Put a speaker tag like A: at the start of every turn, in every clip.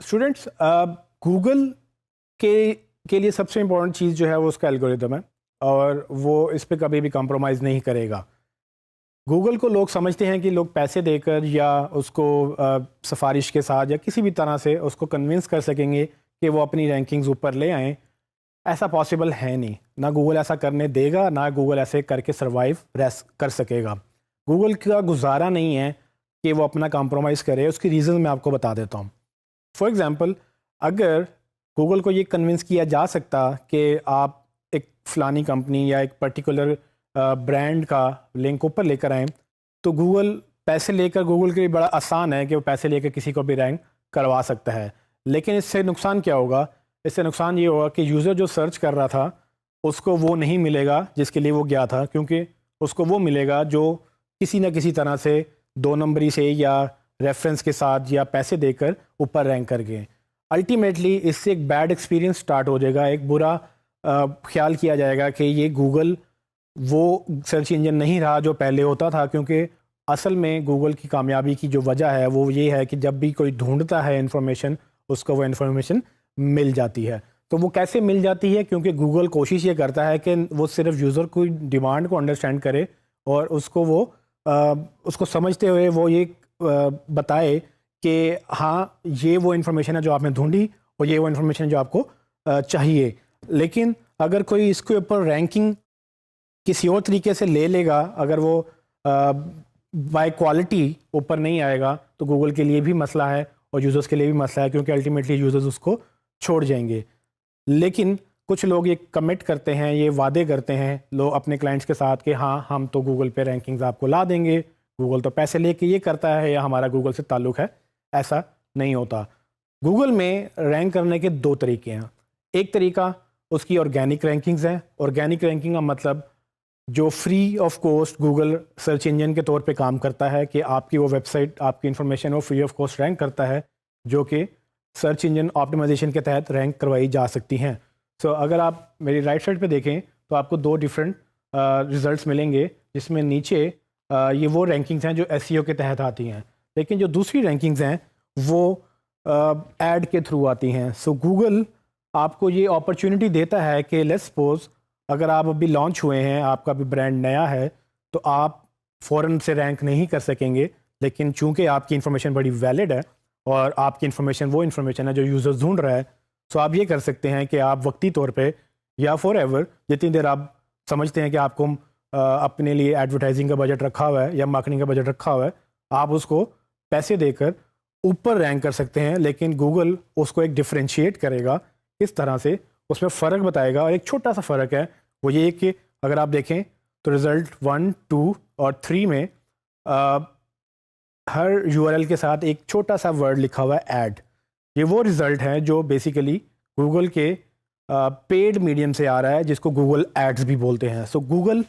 A: Students Google के लिए सबसे इम्पोर्टेंट चीज़ जो है वो उसका एल्गोरिदम है और वो इस पे कभी भी कॉम्प्रोमाइज़ नहीं करेगा। गूगल को लोग समझते हैं कि लोग पैसे देकर या उसको सिफारिश के साथ या किसी भी तरह से उसको कन्विंस कर सकेंगे कि वो अपनी रैंकिंग्स ऊपर ले आएँ। ऐसा पॉसिबल है नहीं, ना गूगल ऐसा करने देगा, ना गूगल ऐसे करके सर्वाइव कर सकेगा। गूगल का गुजारा नहीं है कि वो अपना कॉम्प्रोमाइज़ करे। उसकी रीज़न मैं आपको बता देता हूँ। फॉर एग्ज़ाम्पल, अगर गूगल को ये कन्विंस किया जा सकता कि आप एक फ़लानी कंपनी या एक पर्टिकुलर ब्रांड का लिंक ऊपर लेकर आएँ, तो गूगल पैसे लेकर, गूगल के लिए बड़ा आसान है कि वो पैसे लेकर किसी को भी रैंक करवा सकता है। लेकिन इससे नुकसान क्या होगा? इससे नुकसान ये होगा कि यूज़र जो सर्च कर रहा था उसको वो नहीं मिलेगा जिसके लिए वो गया था, क्योंकि उसको वो मिलेगा जो किसी न किसी तरह से 2 नंबरी से या रेफरेंस के साथ या पैसे देकर ऊपर रैंक कर गए। अल्टीमेटली इससे एक बैड एक्सपीरियंस स्टार्ट हो जाएगा, एक बुरा ख्याल किया जाएगा कि ये गूगल वो सर्च इंजन नहीं रहा जो पहले होता था, क्योंकि असल में गूगल की कामयाबी की जो वजह है वो ये है कि जब भी कोई ढूंढता है इन्फॉर्मेशन, उसको वो इन्फॉर्मेशन मिल जाती है। तो वो कैसे मिल जाती है? क्योंकि गूगल कोशिश ये करता है कि वो सिर्फ यूज़र की डिमांड को अंडरस्टैंड करे और उसको वो उसको समझते हुए वो ये बताए कि हाँ, ये वो इन्फॉर्मेशन है जो आपने ढूंढी और ये वो इन्फॉर्मेशन है जो आपको चाहिए। लेकिन अगर कोई इसके ऊपर रैंकिंग किसी और तरीके से ले लेगा, अगर वो बाय क्वालिटी ऊपर नहीं आएगा, तो गूगल के लिए भी मसला है और यूज़र्स के लिए भी मसला है, क्योंकि अल्टीमेटली यूज़र्स उसको छोड़ जाएंगे। लेकिन कुछ लोग ये कमिट करते हैं, ये वादे करते हैं लोग अपने क्लाइंट्स के साथ कि हाँ, हम तो गूगल पे रैंकिंग्स आपको ला देंगे, गूगल तो पैसे लेके ये करता है या हमारा गूगल से ताल्लुक़ है। ऐसा नहीं होता। गूगल में रैंक करने के 2 तरीके हैं। एक तरीका उसकी ऑर्गेनिक रैंकिंग्स हैं। ऑर्गेनिक रैंकिंग का मतलब जो free of cost Google search engine के तौर पे काम करता है कि आपकी वो वेबसाइट, आपकी इन्फॉर्मेशन वो फ्री ऑफ कॉस्ट रैंक करता है, जो कि सर्च इंजन ऑप्टिमाइजेशन के तहत रैंक करवाई जा सकती हैं। सो अगर आप मेरी राइट साइड पे देखें तो आपको 2 डिफरेंट रिजल्ट्स मिलेंगे, जिसमें नीचे ये वो रैंकिंग्स हैं जो एसईओ के तहत आती हैं, लेकिन जो दूसरी रैंकिंग्स हैं वो ऐड के थ्रू आती हैं। सो गूगल आपको ये अपॉर्चुनिटी देता है कि लेट्स सपोज अगर आप अभी लॉन्च हुए हैं, आपका भी ब्रांड नया है, तो आप फ़ौरन से रैंक नहीं कर सकेंगे। लेकिन चूंकि आपकी इन्फॉर्मेशन बड़ी वैलिड है और आपकी इन्फॉर्मेशन वो इन्फॉर्मेशन है जो यूज़र्स ढूंढ रहा है, तो आप ये कर सकते हैं कि आप वक्ती तौर पे या फॉर एवर, जितनी देर आप समझते हैं कि आपको अपने लिए एडवर्टाइजिंग का बजट रखा हुआ है या मार्केटिंग का बजट रखा हुआ है, आप उसको पैसे देकर ऊपर रैंक कर सकते हैं। लेकिन गूगल उसको एक डिफ्रेंशिएट करेगा, इस तरह से उसमें फ़र्क बताएगा। और एक छोटा सा फ़र्क है, वो ये कि अगर आप देखें तो रिज़ल्ट 1, 2 और 3 में हर यूआरएल के साथ एक छोटा सा वर्ड लिखा हुआ है ऐड। ये वो रिज़ल्ट है जो बेसिकली गूगल के पेड मीडियम से आ रहा है, जिसको गूगल एड्स भी बोलते हैं। सो गूगल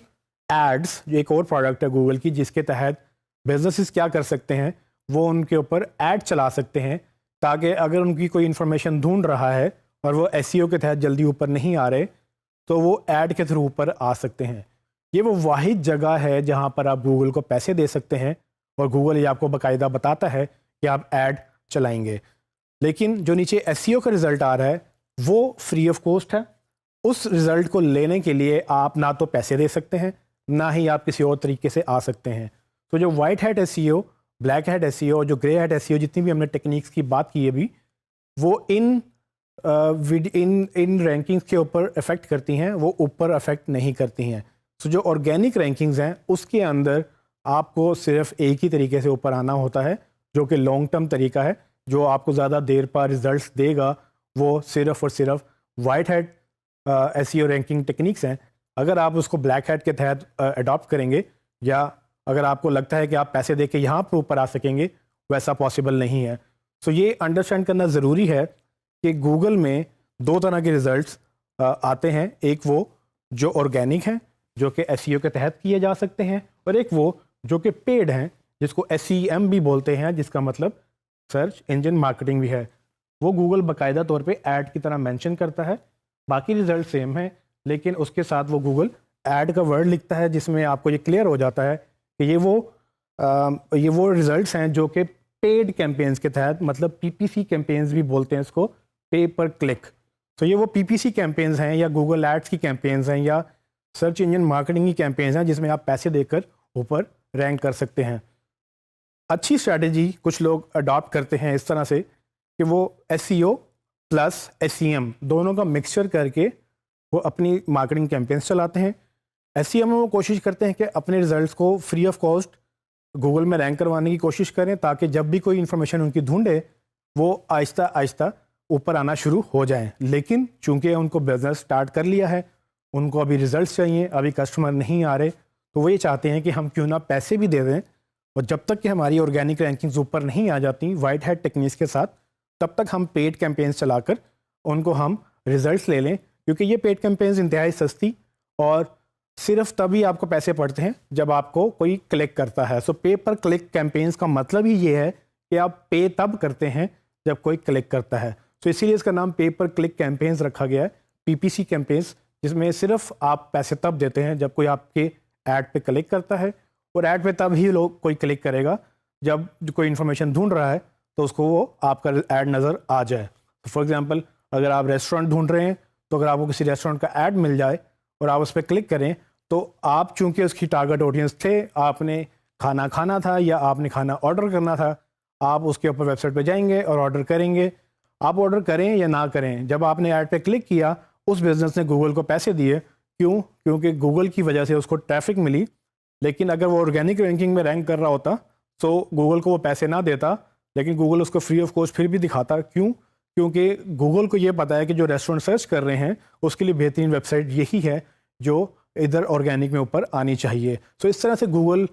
A: एड्स जो एक और प्रोडक्ट है गूगल की, जिसके तहत बिजनेसेस क्या कर सकते हैं, वो उनके ऊपर ऐड चला सकते हैं, ताकि अगर उनकी कोई इन्फॉर्मेशन ढूंढ रहा है और वो एसईओ के तहत जल्दी ऊपर नहीं आ रहे, तो वो ऐड के थ्रू ऊपर आ सकते हैं। ये वो वाहिद जगह है जहाँ पर आप गूगल को पैसे दे सकते हैं और गूगल ये आपको बाकायदा बताता है कि आप ऐड चलाएंगे। लेकिन जो नीचे एसईओ का रिज़ल्ट आ रहा है वो फ्री ऑफ कॉस्ट है। उस रिज़ल्ट को लेने के लिए आप ना तो पैसे दे सकते हैं, ना ही आप किसी और तरीके से आ सकते हैं। तो जो white hat SEO, black hat SEO और जो ग्रे हैट एसईओ, जितनी भी हमने टेक्निक्स की बात की है अभी, वो इन रैंकिंग्स के ऊपर इफ़ेक्ट करती हैं, वो ऊपर अफेक्ट नहीं करती हैं। सो जो ऑर्गेनिक रैंकिंग्स हैं उसके अंदर आपको सिर्फ एक ही तरीके से ऊपर आना होता है, जो कि लॉन्ग टर्म तरीका है, जो आपको ज़्यादा देर पर रिजल्ट्स देगा। वो सिर्फ और सिर्फ white hat SEO ranking techniques हैं। अगर आप उसको ब्लैक हैट के तहत अडॉप्ट करेंगे, या अगर आपको लगता है कि आप पैसे दे के यहाँ पर ऊपर आ सकेंगे, वैसा पॉसिबल नहीं है। सो ये अंडरस्टैंड करना ज़रूरी है कि गूगल में 2 तरह के रिज़ल्ट्स आते हैं। एक वो जो ऑर्गेनिक हैं, जो कि एसईओ के तहत किए जा सकते हैं, और एक वो जो कि पेड हैं, जिसको एसईएम भी बोलते हैं, जिसका मतलब सर्च इंजन मार्केटिंग भी है। वो गूगल बाकायदा तौर पे ऐड की तरह मेंशन करता है। बाकी रिज़ल्ट सेम है, लेकिन उसके साथ वो गूगल ऐड का वर्ड लिखता है, जिसमें आपको ये क्लियर हो जाता है कि ये वो रिज़ल्ट्स हैं जो कि پیڈ کیمپینز کے تحت، مطلب پی پی سی کیمپینز بھی بولتے ہیں اس کو، پے پر کلک. تو یہ وہ پی پی سی کیمپینز ہیں یا گوگل ایڈس کی کیمپینز ہیں یا سرچ انجن مارکیٹنگ کی کیمپینز ہیں جس میں آپ پیسے دے کر اوپر رینک کر سکتے ہیں. اچھی اسٹریٹجی کچھ لوگ اڈاپٹ کرتے ہیں اس طرح سے کہ وہ S C O plus S C M دونوں کا مکسچر کر کے وہ اپنی مارکیٹنگ کیمپینز چلاتے ہیں. ایس سی ایم میں وہ کوشش کرتے ہیں کہ اپنے ریزلٹس کو فری آف کاسٹ گوگل میں رینک کروانے کی کوشش کریں تاکہ جب بھی کوئی انفارمیشن ان کی ڈھونڈے وہ آہستہ آہستہ اوپر آنا شروع ہو جائیں. لیکن چونکہ ان کو بزنس سٹارٹ کر لیا ہے، ان کو ابھی ریزلٹس چاہیے، ابھی کسٹمر نہیں آ رہے، تو وہ یہ چاہتے ہیں کہ ہم کیوں نہ پیسے بھی دے دیں، اور جب تک کہ ہماری آرگینک رینکنگز اوپر نہیں آ جاتی وائٹ ہیٹ ٹیکنیکس کے ساتھ، تب تک ہم پیڈ کیمپینز چلا کر ان کو ہم ریزلٹس لے لیں. کیونکہ یہ پیڈ کیمپینز انتہائی سستی اور صرف تبھی آپ کو پیسے پڑتے ہیں جب آپ کو کوئی کلک کرتا ہے. سو پے پر کلک کیمپینز کا مطلب ہی یہ ہے کہ آپ پے تب کرتے ہیں جب کوئی کلک کرتا ہے. سو اسی لیے اس کا نام پے پر کلک کیمپینز رکھا گیا ہے، پی پی سی کیمپینز، جس میں صرف آپ پیسے تب دیتے ہیں جب کوئی آپ کے ایڈ پہ کلک کرتا ہے، اور ایڈ پہ تب ہی لوگ کوئی کلک کرے گا جب کوئی انفارمیشن ڈھونڈ رہا ہے تو اس کو وہ آپ کا ایڈ نظر آ جائے. فار ایگزامپل اگر آپ ریسٹورینٹ ڈھونڈ رہے ہیں تو اگر آپ کو کسی ریسٹورینٹ کا ایڈ مل جائے اور آپ اس پہ کلک کریں تو آپ چونکہ اس کی ٹارگٹ آڈینس تھے، آپ نے کھانا کھانا تھا یا آپ نے کھانا آرڈر کرنا تھا، آپ اس کے اوپر ویب سائٹ پہ جائیں گے اور آرڈر کریں گے. آپ آرڈر کریں یا نہ کریں، جب آپ نے ایڈ پہ کلک کیا اس بزنس نے گوگل کو پیسے دیے. کیوں؟ کیونکہ گوگل کی وجہ سے اس کو ٹریفک ملی. لیکن اگر وہ آرگینک رینکنگ میں رینک کر رہا ہوتا تو گوگل کو وہ پیسے نہ دیتا، لیکن گوگل اس کو فری آف کاسٹ پھر بھی دکھاتا. کیوں؟ کیونکہ گوگل کو یہ پتا ہے کہ جو ریسٹورینٹ سرچ کر رہے ہیں اس کے لیے بہترین ویب سائٹ یہی ہے جو ادھر آرگینک میں اوپر آنی چاہیے. سو اس طرح سے گوگل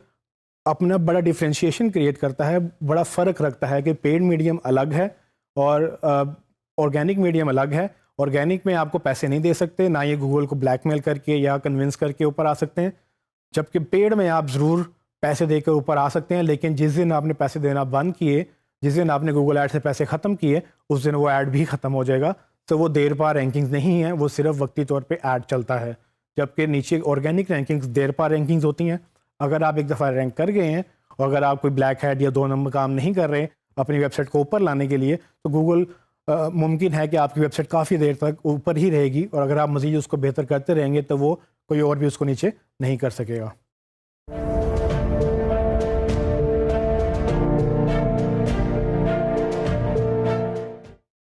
A: اپنا بڑا ڈیفرینشیشن کریٹ کرتا ہے، بڑا فرق رکھتا ہے کہ پیڈ میڈیم الگ ہے اور آرگینک میڈیم الگ ہے. آرگینک میں آپ کو پیسے نہیں دے سکتے، نہ یہ گوگل کو بلیک میل کر کے یا کنونس کر کے اوپر آ سکتے ہیں، جبکہ پیڈ میں آپ ضرور پیسے دے کر اوپر آ سکتے ہیں. لیکن جس دن آپ نے پیسے دینا بند کیے، جس دن آپ نے گوگل ایڈ سے پیسے ختم کیے، اس دن وہ ایڈ بھی ختم ہو جائے گا. تو وہ دیر پا رینکنگز نہیں ہیں، وہ صرف وقتی طور پہ ایڈ چلتا ہے. جبکہ نیچے آرگینک رینکنگز دیر پا رینکنگز ہوتی ہیں. اگر آپ ایک دفعہ رینک کر گئے ہیں اور اگر آپ کوئی بلیک ہیڈ یا 2 نمبر کام نہیں کر رہے اپنی ویب سائٹ کو اوپر لانے کے لیے، تو گوگل ممکن ہے کہ آپ کی ویب سائٹ کافی دیر تک اوپر ہی رہے گی، اور اگر آپ مزید اس کو بہتر کرتے رہیں گے تو وہ کوئی اور بھی اس کو نیچے نہیں کر سکے گا.